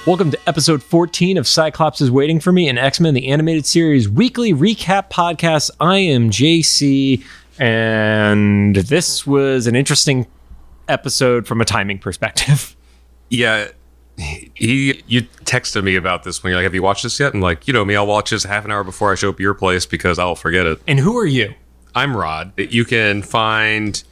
Welcome to episode 14 of Cyclops is Waiting for Me, an X-Men the Animated Series weekly recap podcast. I am JC, and this was an interesting episode from a timing perspective. Yeah, you texted me about this when you're like, have you watched this yet? And like, you know me, I'll watch this half an hour before I show up at your place because I'll forget it. And who are you? I'm Rod. You can find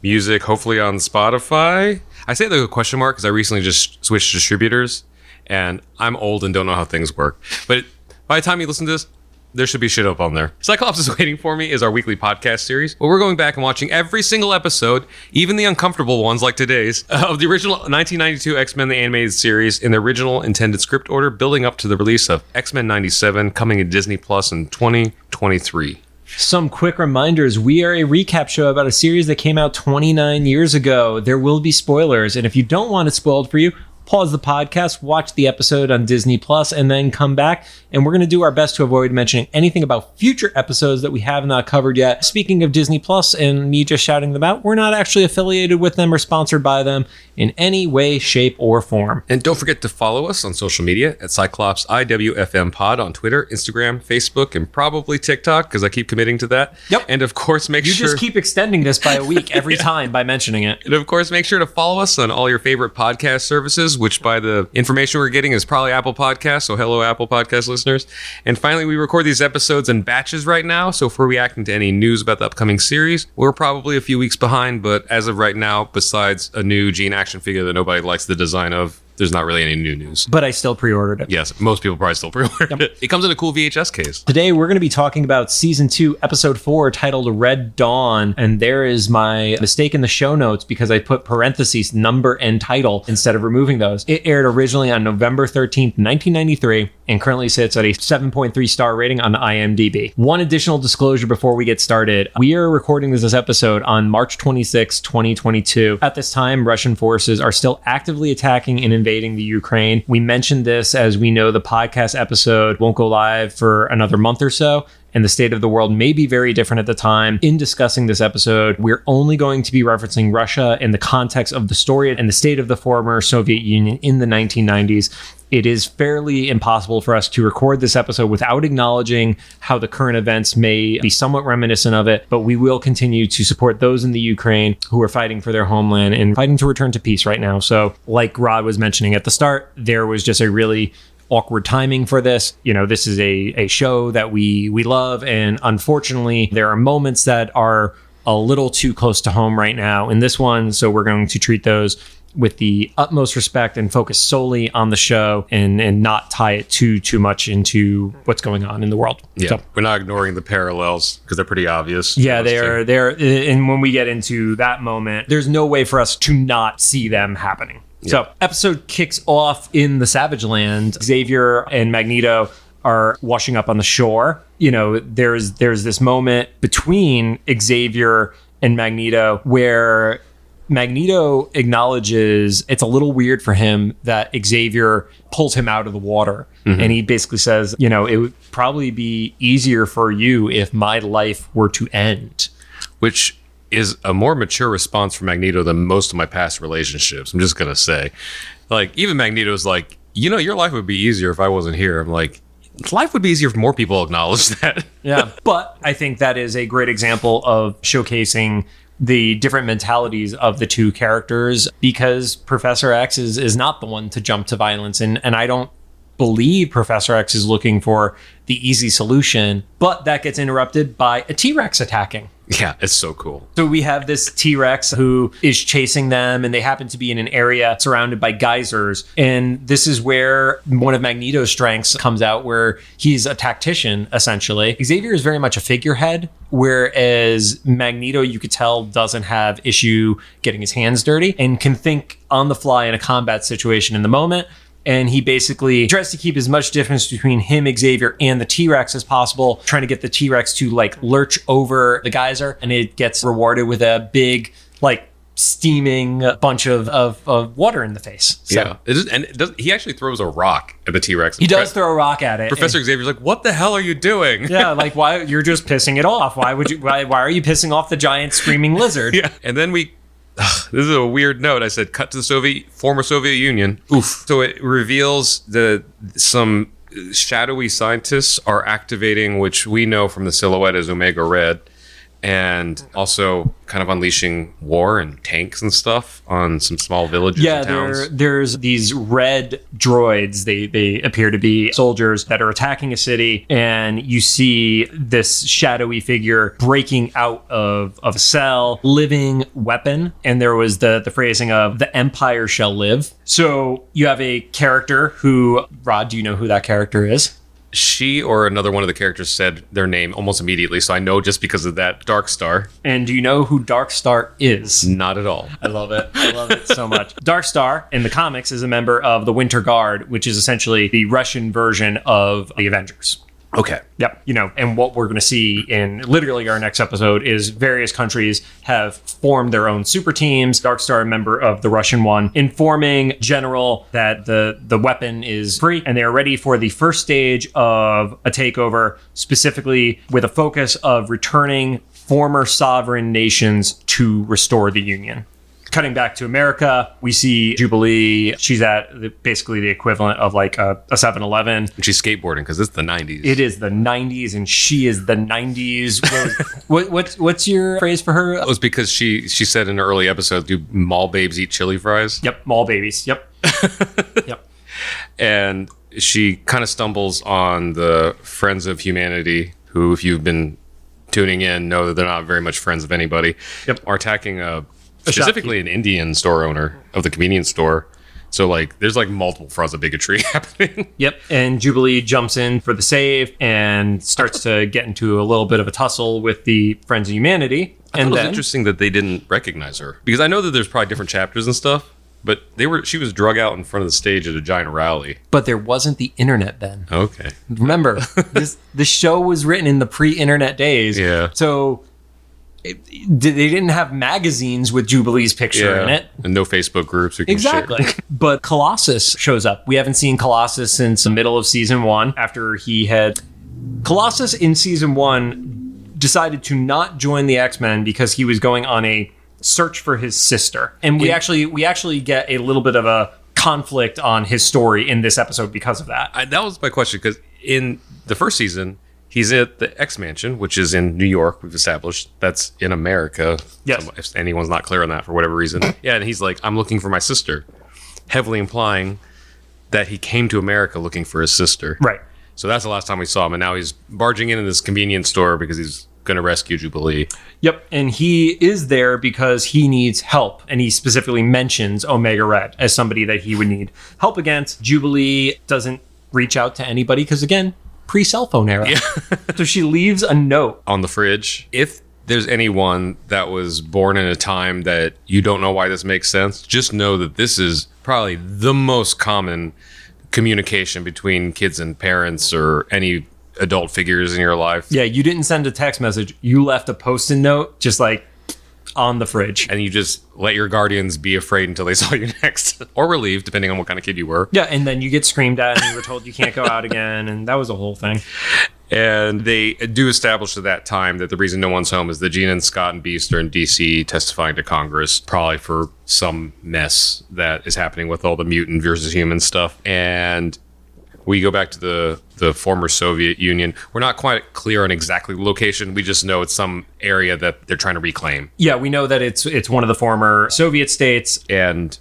music hopefully on Spotify. I say the question mark because I recently just switched distributors and I'm old and don't know how things work. But by the time you listen to this, there should be shit up on there. Cyclops is Waiting for Me is our weekly podcast series where we're going back and watching every single episode, even the uncomfortable ones like today's, of the original 1992 X-Men the Animated Series in the original intended script order, building up to the release of X-Men 97 coming to Disney Plus in 2023. Some quick reminders. We are a recap show about a series that came out 29 years ago. There will be spoilers, and if you don't want it spoiled for you, pause the podcast, watch the episode on Disney Plus, and then come back. And we're going to do our best to avoid mentioning anything about future episodes that we have not covered yet. Speaking of Disney Plus and me just shouting them out, we're not actually affiliated with them or sponsored by them in any way, shape, or form. And don't forget to follow us on social media at Cyclops IWFM Pod on Twitter, Instagram, Facebook, and probably TikTok, because I keep committing to that. Yep. And of course, You just keep extending this by a week every time by mentioning it. And of course, make sure to follow us on all your favorite podcast services, which by the information we're getting is probably Apple Podcasts. So hello, Apple Podcast listeners. And finally, we record these episodes in batches right now. So if we're reacting to any news about the upcoming series, we're probably a few weeks behind. But as of right now, besides a new Gene action figure that nobody likes the design of, there's not really any new news. But I still pre-ordered it. Yes, most people probably still pre-ordered it. It comes in a cool VHS case. Today, we're going to be talking about Season 2, Episode 4, titled Red Dawn. And there is my mistake in the show notes because I put parentheses, number, and title instead of removing those. It aired originally on November 13th, 1993, and currently sits at a 7.3 star rating on IMDb. One additional disclosure before we get started. We are recording this episode on March 26, 2022. At this time, Russian forces are still actively attacking and invading the Ukraine. We mentioned this as we know the podcast episode won't go live for another month or so, and the state of the world may be very different at the time. In discussing this episode, we're only going to be referencing Russia in the context of the story and the state of the former Soviet Union in the 1990s. It is fairly impossible for us to record this episode without acknowledging how the current events may be somewhat reminiscent of it, but we will continue to support those in the Ukraine who are fighting for their homeland and fighting to return to peace right now. So like Rod was mentioning at the start, there was just a really awkward timing for this. You know, this is a show that we love, and unfortunately, there are moments that are a little too close to home right now in this one, so we're going to treat those with the utmost respect and focus solely on the show and not tie it too much into what's going on in the world. Yeah, so, we're not ignoring the parallels because they're pretty obvious. Yeah, they're and when we get into that moment, there's no way for us to not see them happening. Yeah. So episode kicks off in the Savage Land. Xavier and Magneto are washing up on the shore. You know, there's this moment between Xavier and Magneto where Magneto acknowledges it's a little weird for him that Xavier pulls him out of the water. Mm-hmm. And he basically says, you know, it would probably be easier for you if my life were to end. Which is a more mature response from Magneto than most of my past relationships. I'm just going to say, like, even Magneto's like, you know, your life would be easier if I wasn't here. I'm like, life would be easier if more people acknowledge that. Yeah. But I think that is a great example of showcasing the different mentalities of the two characters, because Professor X is not the one to jump to violence. And I don't believe Professor X is looking for the easy solution, but that gets interrupted by a T-Rex attacking. Yeah, it's so cool. So we have this T-Rex who is chasing them, and they happen to be in an area surrounded by geysers. And this is where one of Magneto's strengths comes out, where he's a tactician, essentially. Xavier is very much a figurehead, whereas Magneto, you could tell, doesn't have issue getting his hands dirty and can think on the fly in a combat situation in the moment. And he basically tries to keep as much difference between him, Xavier, and the T-Rex as possible, trying to get the T-Rex to like lurch over the geyser, and it gets rewarded with a big, like, steaming bunch of water in the face. So. Yeah, he actually throws a rock at the T-Rex. He does throw a rock at it. Professor Xavier's like, "What the hell are you doing?" Yeah, like, why? You're just pissing it off. Why would you? Why are you pissing off the giant screaming lizard? Yeah, and then we This is a weird note. I said, cut to the former Soviet Union. Oof. So it reveals that some shadowy scientists are activating, which we know from the silhouette as Omega Red, and also kind of unleashing war and tanks and stuff on some small villages and towns. There's these red droids. They appear to be soldiers that are attacking a city, and you see this shadowy figure breaking out of a cell, living weapon. And there was the phrasing of "the Empire shall live." So you have a character who, Rod, do you know who that character is? She or another one of the characters said their name almost immediately, so I know just because of that. Darkstar. And do you know who Darkstar is? Not at all. I love it. I love it so much. Darkstar in the comics is a member of the Winter Guard, which is essentially the Russian version of the Avengers. Okay. Yep. And what we're going to see in literally our next episode is various countries have formed their own super teams. Darkstar, a member of the Russian one, informing General that the weapon is free and they are ready for the first stage of a takeover, specifically with a focus of returning former sovereign nations to restore the Union. Cutting back to America, we see Jubilee. She's at basically the equivalent of like a 7-Eleven. And she's skateboarding because it's the 90s. It is the 90s, and she is the 90s. What's your phrase for her? It was because she said in an early episode, do mall babes eat chili fries? Yep, mall babies. Yep. Yep. And she kind of stumbles on the Friends of Humanity, who, if you've been tuning in, know that they're not very much friends of anybody. Yep. Are attacking specifically an Indian store owner of the convenience store. So like there's like multiple fronts of bigotry happening. Yep. And Jubilee jumps in for the save and starts to get into a little bit of a tussle with the Friends of Humanity. And it was interesting that they didn't recognize her, because I know that there's probably different chapters and stuff, but she was drug out in front of the stage at a giant rally. But there wasn't the internet then. Okay. Remember, the show was written in the pre-internet days. Yeah. So they didn't have magazines with Jubilee's picture in it. And no Facebook groups. Exactly. But Colossus shows up. We haven't seen Colossus since the middle of season 1, after he had... Colossus in season 1 decided to not join the X-Men because he was going on a search for his sister. And we actually get a little bit of a conflict on his story in this episode because of that. That was my question, because in the first season, he's at the X Mansion, which is in New York. We've established that's in America. Yes. So if anyone's not clear on that for whatever reason. Yeah, and he's like, I'm looking for my sister, heavily implying that he came to America looking for his sister. Right. So that's the last time we saw him, and now he's barging into this convenience store because he's going to rescue Jubilee. Yep, and he is there because he needs help, and he specifically mentions Omega Red as somebody that he would need help against. Jubilee doesn't reach out to anybody because, again, pre-cell phone era. Yeah. So she leaves a note on the fridge. If there's anyone that was born in a time that you don't know why this makes sense, just know that this is probably the most common communication between kids and parents or any adult figures in your life. Yeah, you didn't send a text message. You left a post-it note just like on the fridge. And you just let your guardians be afraid until they saw you next. Or relieved, depending on what kind of kid you were. Yeah, and then you get screamed at and you were told you can't go out again. And that was a whole thing. And they do establish at that time that the reason no one's home is that Gina and Scott and Beast are in D.C. testifying to Congress, probably for some mess that is happening with all the mutant versus human stuff. And we go back to the former Soviet Union. We're not quite clear on exactly the location. We just know it's some area that they're trying to reclaim. Yeah, we know that it's one of the former Soviet states. And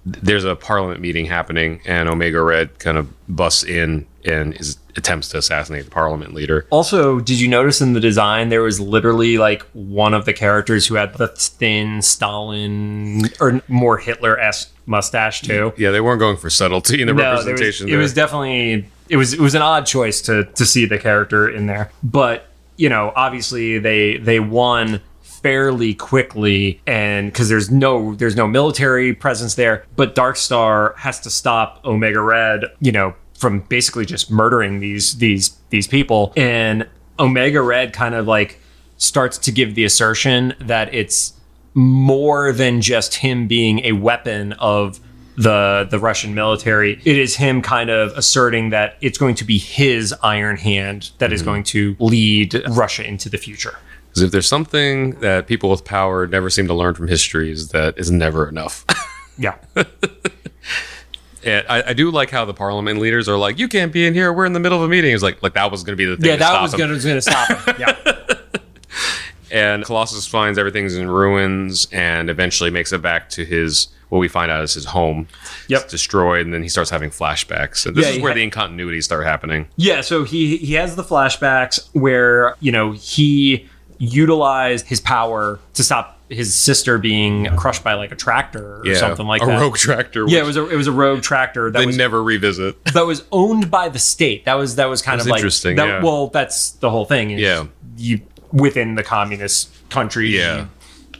there's a parliament meeting happening, and Omega Red kind of busts in and attempts to assassinate the parliament leader. Also, did you notice in the design there was literally like one of the characters who had the thin Stalin or more Hitler-esque mustache too? Yeah, they weren't going for subtlety in the representation. It was definitely it was an odd choice to see the character in there. But, you know, obviously they won fairly quickly, and because there's no military presence there, but Darkstar has to stop Omega Red, you know, from basically just murdering these people. And Omega Red kind of like starts to give the assertion that it's more than just him being a weapon of the Russian military. It is him kind of asserting that it's going to be his iron hand that is going to lead Russia into the future. Because if there's something that people with power never seem to learn from history, is that is never enough. Yeah. And I do like how the parliament leaders are like, you can't be in here. We're in the middle of a meeting. It's like that was going to be the thing. Yeah, that was going to stop him. Yeah. And Colossus finds everything's in ruins and eventually makes it back to his, what we find out is his home. Yep. It's destroyed, and then he starts having flashbacks. And this is where the incontinuities start happening. Yeah, so he has the flashbacks where, he utilized his power to stop his sister being crushed by like a tractor or something like that. A rogue tractor. Yeah, it was a rogue tractor that they never revisit. That was owned by the state. That was kind of like interesting. Well, that's the whole thing. You within the communist country. Yeah.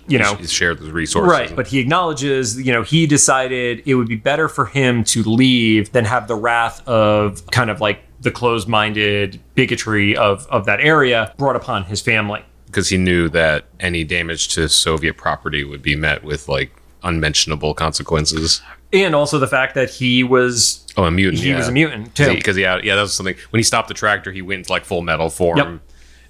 He's shared the resources. Right, but he acknowledges, he decided it would be better for him to leave than have the wrath of kind of like the closed-minded bigotry of that area brought upon his family. Because he knew that any damage to Soviet property would be met with like unmentionable consequences. And also the fact that he was... a mutant. He was a mutant, too. Because that was something... When he stopped the tractor, he went into like full metal form.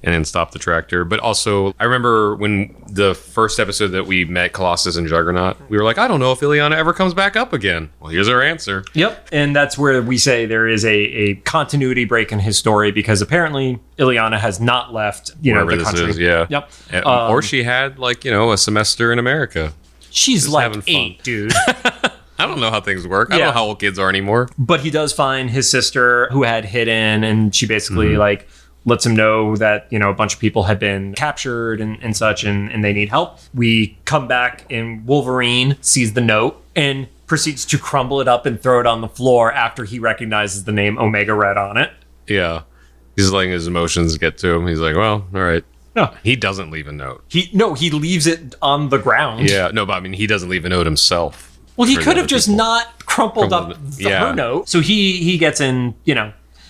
And then stopped the tractor. But also, I remember when the first episode that we met Colossus and Juggernaut, we were like, I don't know if Illyana ever comes back up again. Well, here's our answer. Yep. And that's where we say there is a continuity break in his story, because apparently Illyana has not left, wherever the country. This is, yeah. Yep. Or she had like, a semester in America. She's like 8, dude. I don't know how things work. I don't know how old kids are anymore. But he does find his sister who had hidden, and she basically lets him know that, a bunch of people had been captured and such, and they need help. We come back and Wolverine sees the note and proceeds to crumble it up and throw it on the floor after he recognizes the name Omega Red on it. Yeah. He's letting his emotions get to him. He's like, well, all right. No. He doesn't leave a note. He leaves it on the ground. Yeah, no, but I mean, he doesn't leave a note himself. Well, he could have just not crumpled up her note. So he gets in,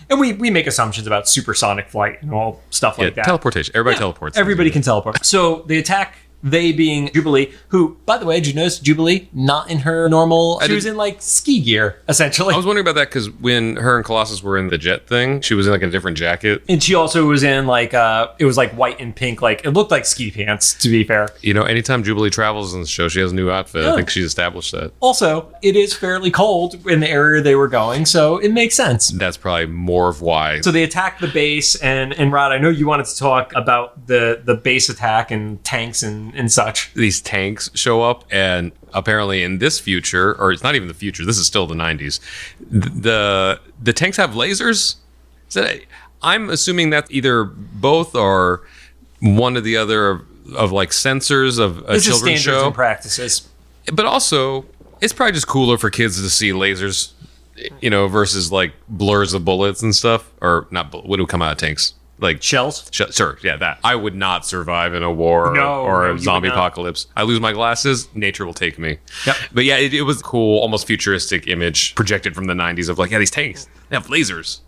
and we make assumptions about supersonic flight and all stuff like that. Teleportation. Everybody teleports. Everybody can teleport. So they attack, they being Jubilee, who, by the way, did you notice Jubilee not in her normal... She was in, like, ski gear, essentially. I was wondering about that because when her and Colossus were in the jet thing, she was in, like, a different jacket. And she also was in, like, it was, like, white and pink. Like, it looked like ski pants, to be fair. Anytime Jubilee travels in the show, she has a new outfit. I think she's established that. Also, it is fairly cold in the area they were going, so it makes sense. That's probably more of why. So they attack the base, and Rod, I know you wanted to talk about the base attack and tanks and such. These tanks show up, and apparently in this future, or it's not even the future, this is still the 90s, the tanks have lasers? I'm assuming that either both or one or the other of like sensors of a children's show. And practices. But also, it's probably just cooler for kids to see lasers, versus like blurs of bullets and stuff. Or not, what do come out of tanks? Like shells? Sure, yeah, that. I would not survive in a war or a zombie apocalypse. I lose my glasses, nature will take me. Yep. But yeah, it was cool, almost futuristic image projected from the 90s of like, yeah, these tanks, they have lasers.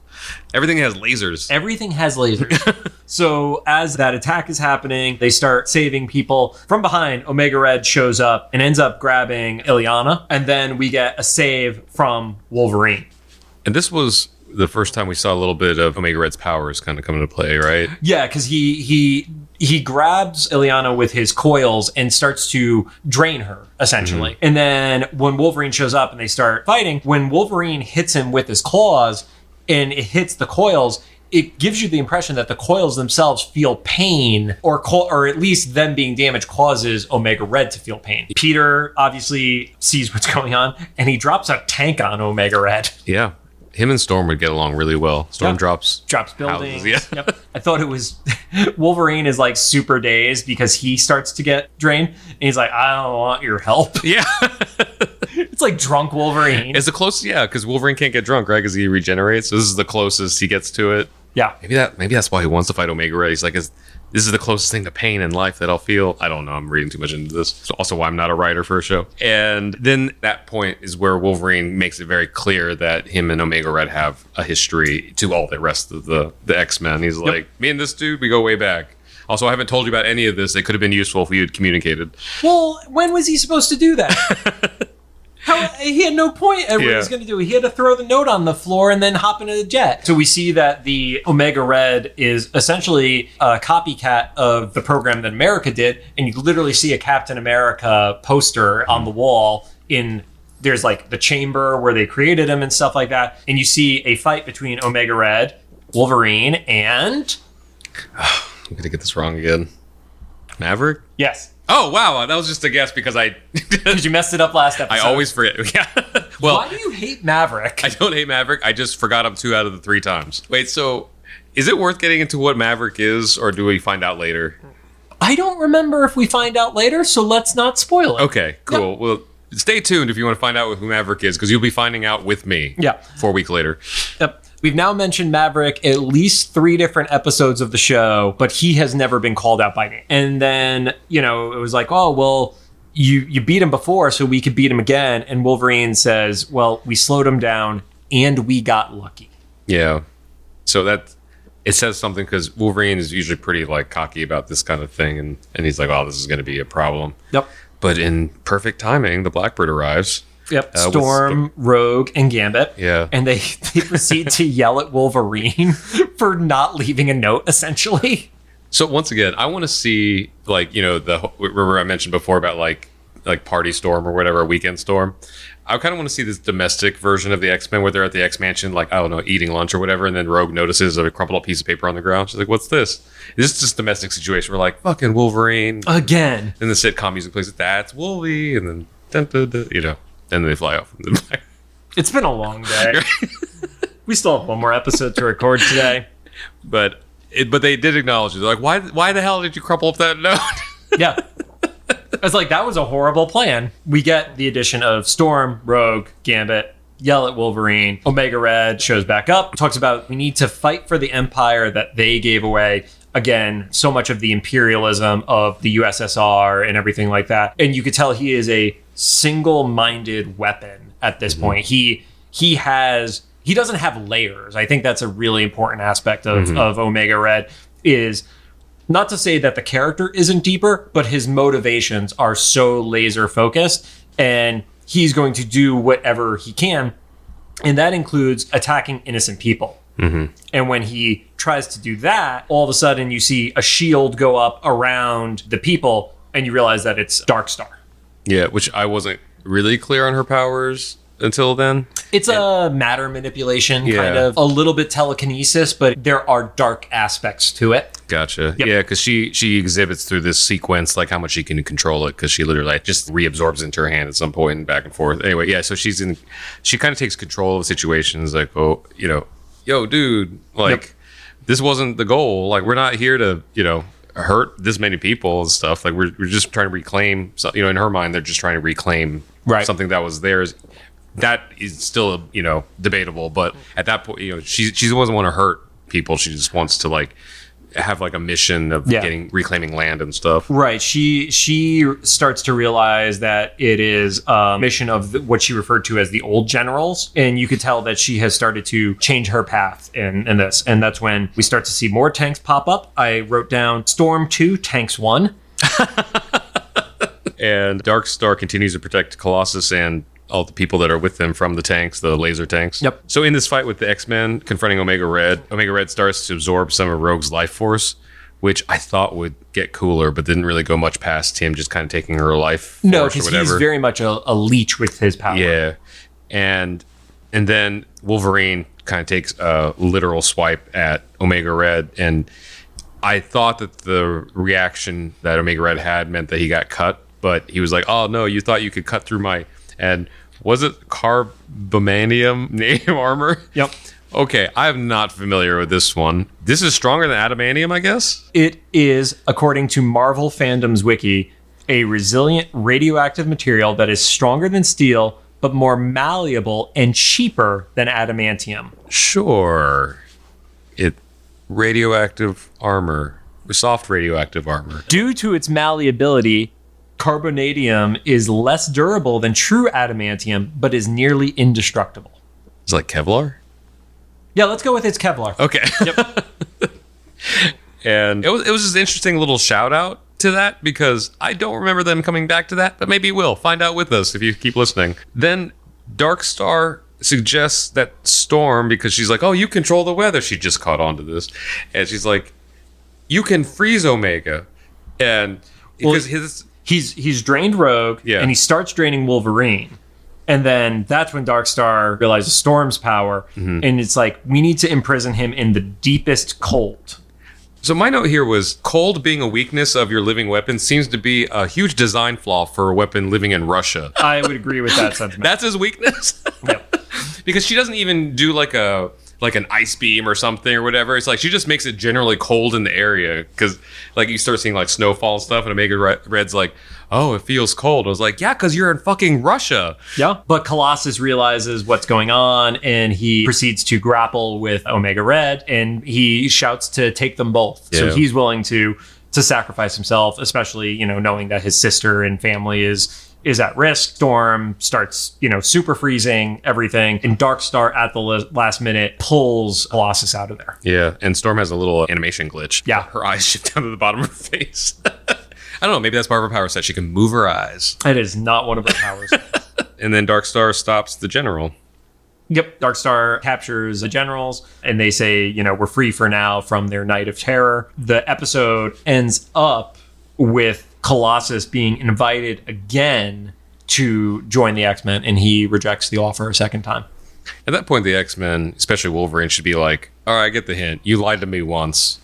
Everything has lasers. Everything has lasers. So as that attack is happening, they start saving people. From behind, Omega Red shows up and ends up grabbing Illyana. And then we get a save from Wolverine. And this was the first time we saw a little bit of Omega Red's powers kind of come into play, right? Yeah, because he grabs Illyana with his coils and starts to drain her, essentially. Mm-hmm. And then when Wolverine shows up and they start fighting, when Wolverine hits him with his claws and it hits the coils, it gives you the impression that the coils themselves feel pain, or at least them being damaged causes Omega Red to feel pain. Peter obviously sees what's going on, and he drops a tank on Omega Red. Yeah. Him and Storm would get along really well. Storm drops buildings. Houses, yeah. Yep. I thought it was Wolverine is like super dazed because he starts to get drained, and he's like, I don't want your help. Yeah. It's like drunk Wolverine. It's the closest, because Wolverine can't get drunk, right? Because he regenerates. So this is the closest he gets to it. Yeah. Maybe that's why he wants to fight Omega Red. He's like, this is the closest thing to pain in life that I'll feel. I don't know. I'm reading too much into this. It's also why I'm not a writer for a show. And then that point is where Wolverine makes it very clear that him and Omega Red have a history to all the rest of the X-Men. He's like, me and this dude, we go way back. Also, I haven't told you about any of this. It could have been useful if we had communicated. Well, when was he supposed to do that? He had no point at what he was going to do. He had to throw the note on the floor and then hop into the jet. So we see that the Omega Red is essentially a copycat of the program that America did. And you literally see a Captain America poster on the wall there's like the chamber where they created him and stuff like that. And you see a fight between Omega Red, Wolverine, and... I'm going to get this wrong again. Maverick? Yes. Oh, wow. That was just a guess because Because you messed it up last episode. I always forget. Yeah. Well, why do you hate Maverick? I don't hate Maverick. I just forgot him 2 out of the 3 times. Wait, so is it worth getting into what Maverick is, or do we find out later? I don't remember if we find out later, so let's not spoil it. Okay, cool. Yep. Well, stay tuned if you want to find out who Maverick is, because you'll be finding out with me 4 weeks later. Yep. We've now mentioned Maverick at least 3 different episodes of the show, but he has never been called out by name. And then, it was like, oh, well, you beat him before, so we could beat him again. And Wolverine says, well, we slowed him down and we got lucky. Yeah. So it says something, because Wolverine is usually pretty cocky about this kind of thing. And he's like, oh, this is going to be a problem. Yep. But in perfect timing, the Blackbird arrives. Yep, Storm, Rogue, and Gambit. Yeah. And they proceed to yell at Wolverine for not leaving a note, essentially. So once again, I want to see, remember I mentioned before about like Party Storm or whatever, Weekend Storm. I kind of want to see this domestic version of the X-Men where they're at the X-Mansion, eating lunch or whatever, and then Rogue notices a crumpled up piece of paper on the ground. She's like, what's this? This is just a domestic situation. We're like, fucking Wolverine. Again. And the sitcom music plays, that's Wolvie, and then, and then they fly off. It's been a long day. We still have one more episode to record today. But they did acknowledge it. They're like, why the hell did you crumple up that note? Yeah. It's like, that was a horrible plan. We get the addition of Storm, Rogue, Gambit, yell at Wolverine. Omega Red shows back up, talks about we need to fight for the empire that they gave away. Again, so much of the imperialism of the USSR and everything like that. And you could tell he is a single-minded weapon at this point. He doesn't have layers. I think that's a really important aspect of Omega Red, is not to say that the character isn't deeper, but his motivations are so laser focused, and he's going to do whatever he can. And that includes attacking innocent people. Mm-hmm. And when he tries to do that, all of a sudden you see a shield go up around the people, and you realize that it's Darkstar. Yeah, which I wasn't really clear on her powers until then. It's a matter manipulation, kind of. A little bit telekinesis, but there are dark aspects to it. Gotcha. Yep. Yeah, because she exhibits through this sequence how much she can control it, because she literally just reabsorbs into her hand at some point and back and forth. Anyway, yeah, so she kind of takes control of situations, yo, dude, this wasn't the goal. We're not here to, hurt this many people and stuff. We're just trying to reclaim, in her mind, they're just trying to reclaim something that was theirs. That is still, debatable. But at that point, she doesn't want to hurt people. She just wants to have a mission of reclaiming land and stuff. Right. She starts to realize that it is a mission of what she referred to as the old generals. And you could tell that she has started to change her path in this. And that's when we start to see more tanks pop up. I wrote down Storm 2, Tanks 1. And Darkstar continues to protect Colossus and all the people that are with them from the tanks, the laser tanks. Yep. So in this fight with the X-Men confronting Omega Red starts to absorb some of Rogue's life force, which I thought would get cooler, but didn't really go much past him just kind of taking her life force or whatever. No, because he's very much a leech with his power. Yeah. And then Wolverine kind of takes a literal swipe at Omega Red, and I thought that the reaction that Omega Red had meant that he got cut, but he was like, oh no, you thought you could cut through my... And was it carbamanium armor? Yep. Okay, I'm not familiar with this one. This is stronger than adamantium, I guess? It is, according to Marvel Fandom's wiki, a resilient radioactive material that is stronger than steel, but more malleable and cheaper than adamantium. Sure. Radioactive armor. Soft radioactive armor. Due to its malleability, carbonadium is less durable than true adamantium, but is nearly indestructible. It's like Kevlar? Yeah, let's go with it's Kevlar. Okay. Yep. And it was just an interesting little shout out to that because I don't remember them coming back to that, but maybe we'll find out with us if you keep listening. Then Darkstar suggests that Storm, because she's like, oh, you control the weather. She just caught on to this. And she's like, you can freeze Omega. And because he's drained Rogue, and he starts draining Wolverine. And then that's when Darkstar realizes Storm's power. And it's like, we need to imprison him in the deepest cold. So my note here was, cold being a weakness of your living weapon seems to be a huge design flaw for a weapon living in Russia. I would agree with that sentiment. That's his weakness? Yep. Because she doesn't even do like an ice beam or something or whatever. It's like she just makes it generally cold in the area. Because like you start seeing like snowfall and stuff, and Omega Red's like, oh, it feels cold. I was like, yeah, because you're in fucking Russia. Yeah. But Colossus realizes what's going on, and he proceeds to grapple with Omega Red, and he shouts to take them both. Yeah. So he's willing to sacrifice himself, especially, knowing that his sister and family is at risk. Storm starts, super freezing everything, and Darkstar at the last minute pulls Colossus out of there. Yeah, and Storm has a little animation glitch. Yeah. Her eyes shift down to the bottom of her face. I don't know, maybe that's part of her power set. She can move her eyes. It is not one of her powers. And then Darkstar stops the general. Yep, Darkstar captures the generals, and they say, we're free for now from their night of terror. The episode ends up with Colossus being invited again to join the X-Men, and he rejects the offer a second time. At that point, the X-Men, especially Wolverine, should be like, all right, I get the hint. You lied to me once.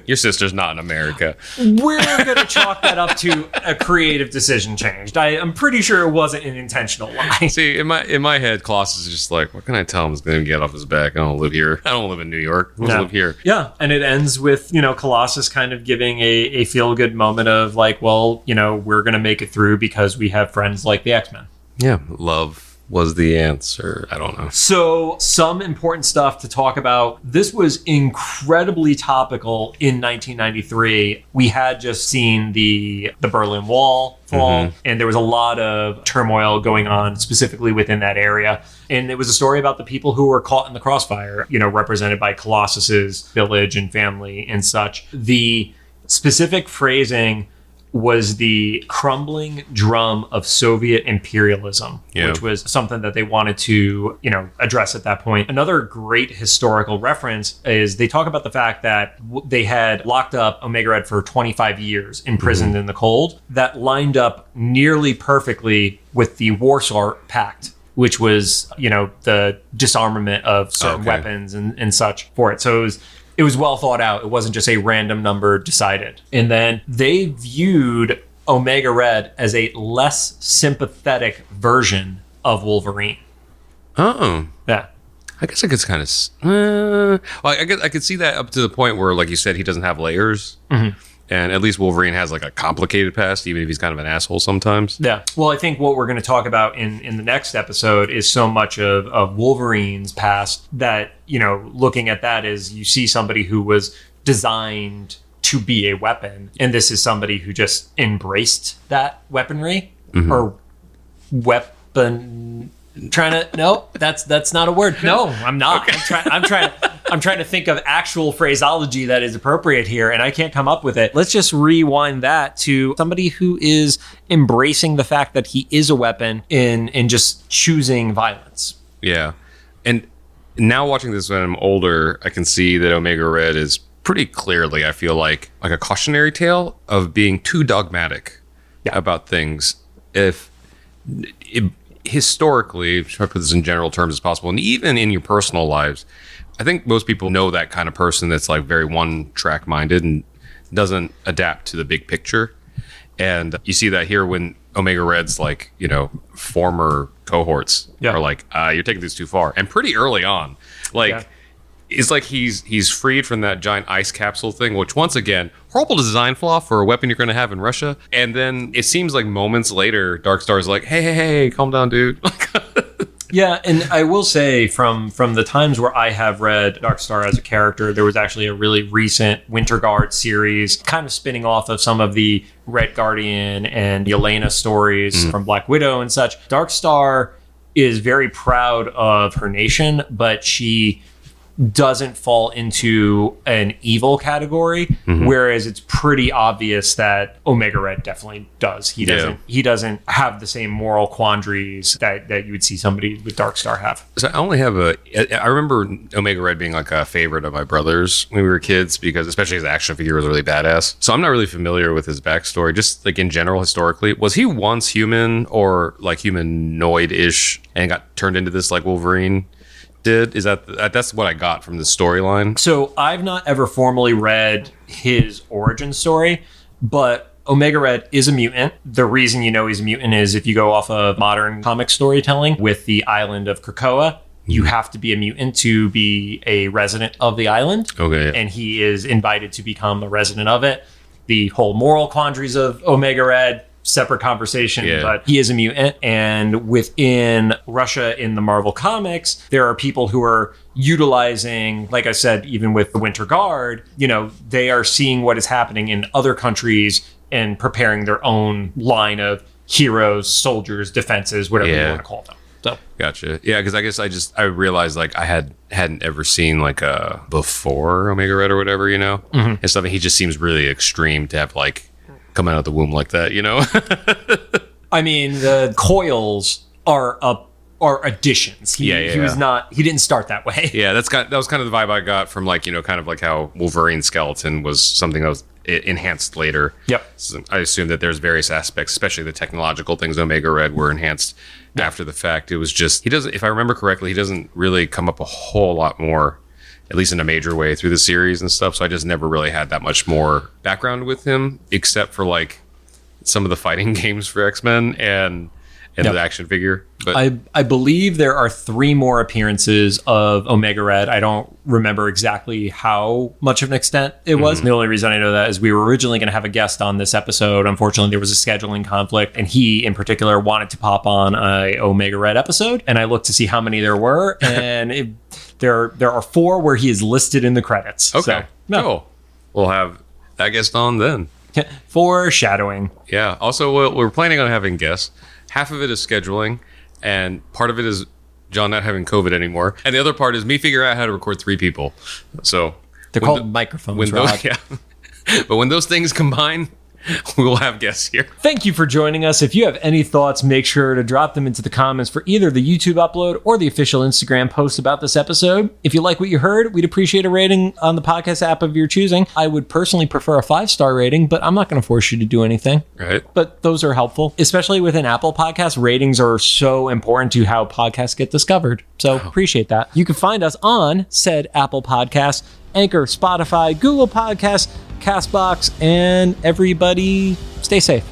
Your sister's not in America. We're going to chalk that up to a creative decision changed. I'm pretty sure it wasn't an intentional lie. See, in my head, Colossus is just like, what can I tell him is going to get off his back? I don't live here. I don't live in New York. I live here. Yeah, and it ends with, Colossus kind of giving a feel-good moment of like, well, we're going to make it through because we have friends like the X-Men. Yeah, love was the answer. I don't know. So some important stuff to talk about. This was incredibly topical in 1993. We had just seen the Berlin Wall fall, and there was a lot of turmoil going on specifically within that area. And it was a story about the people who were caught in the crossfire, represented by Colossus's village and family and such. The specific phrasing was the crumbling drum of Soviet imperialism, which was something that they wanted to, address at that point. Another great historical reference is they talk about the fact that they had locked up Omega Red for 25 years, imprisoned in the cold. That lined up nearly perfectly with the Warsaw Pact, which was, the disarmament of certain weapons and such for it. So it was well thought out. It wasn't just a random number decided. And then they viewed Omega Red as a less sympathetic version of Wolverine. Oh. Yeah. I guess I could kind of... well, I could see that up to the point where, like you said, he doesn't have layers. And at least Wolverine has like a complicated past, even if he's kind of an asshole sometimes. Yeah. Well, I think what we're going to talk about in the next episode is so much of Wolverine's past that, looking at that is you see somebody who was designed to be a weapon. And this is somebody who just embraced that weaponry or weapon. No, that's not a word. No, I'm not. Okay. I'm trying to think of actual phraseology that is appropriate here, and I can't come up with it. Let's just rewind that to somebody who is embracing the fact that he is a weapon in just choosing violence. Yeah. And now watching this when I'm older, I can see that Omega Red is pretty clearly, I feel like a cautionary tale of being too dogmatic about things. Historically, try to put this in general terms as possible, and even in your personal lives, I think most people know that kind of person that's like very one-track minded and doesn't adapt to the big picture. And you see that here when Omega Red's like, former cohorts are like, you're taking this too far. And pretty early on, it's like he's freed from that giant ice capsule thing, which once again, horrible design flaw for a weapon you're going to have in Russia. And then it seems like moments later, Darkstar's like, hey, calm down, dude. Yeah, and I will say from the times where I have read Darkstar as a character, there was actually a really recent Winter Guard series kind of spinning off of some of the Red Guardian and Yelena stories from Black Widow and such. Darkstar is very proud of her nation, but she doesn't fall into an evil category, whereas it's pretty obvious that Omega Red definitely does. He doesn't have the same moral quandaries that you would see somebody with Darkstar have. So I remember Omega Red being like a favorite of my brothers when we were kids, because especially his action figure was really badass. So I'm not really familiar with his backstory, just like in general historically. Was he once human or like humanoid-ish and got turned into this like Wolverine did? That's what I got from the storyline? So I've not ever formally read his origin story, but Omega Red is a mutant. The reason you know he's a mutant is if you go off of modern comic storytelling with the island of Krakoa, you have to be a mutant to be a resident of the island. Okay. And he is invited to become a resident of it. The whole moral quandaries of Omega Red, separate conversation, but he is a mutant. And within Russia in the Marvel comics, there are people who are utilizing, like I said, even with the Winter Guard, they are seeing what is happening in other countries and preparing their own line of heroes, soldiers, defenses, whatever you want to call them. So gotcha. Yeah, because I guess I realized like I hadn't ever seen like a before Omega Red or whatever, and stuff. And he just seems really extreme to have like come out of the womb like that, I mean, the coils are additions. He didn't start that way. Yeah, that was kind of the vibe I got from like, kind of like how Wolverine's skeleton was something that was enhanced later. Yep. So I assume that there's various aspects, especially the technological things Omega Red were enhanced after the fact. It was just, if I remember correctly, he doesn't really come up a whole lot more, at least in a major way, through the series and stuff. So I just never really had that much more background with him, except for like some of the fighting games for X-Men and the action figure. But I believe there are 3 more appearances of Omega Red. I don't remember exactly how much of an extent it was. The only reason I know that is we were originally going to have a guest on this episode. Unfortunately, there was a scheduling conflict, and he in particular wanted to pop on a Omega Red episode. And I looked to see how many there were, and there are 4 where he is listed in the credits. Okay, so, cool. We'll have that guest on then. Foreshadowing. Yeah. Also, we're planning on having guests. Half of it is scheduling, and part of it is John not having COVID anymore, and the other part is me figuring out how to record 3 people. So they're called microphones, Rod. But when those things combine, we will have guests here. Thank you for joining us. If you have any thoughts, make sure to drop them into the comments for either the YouTube upload or the official Instagram post about this episode. If you like what you heard, we'd appreciate a rating on the podcast app of your choosing. I would personally prefer a 5-star rating, but I'm not going to force you to do anything. Right. But those are helpful, especially within Apple Podcasts. Ratings are so important to how podcasts get discovered. So appreciate that. You can find us on said Apple Podcasts, Anchor, Spotify, Google Podcasts, CastBox, and everybody stay safe.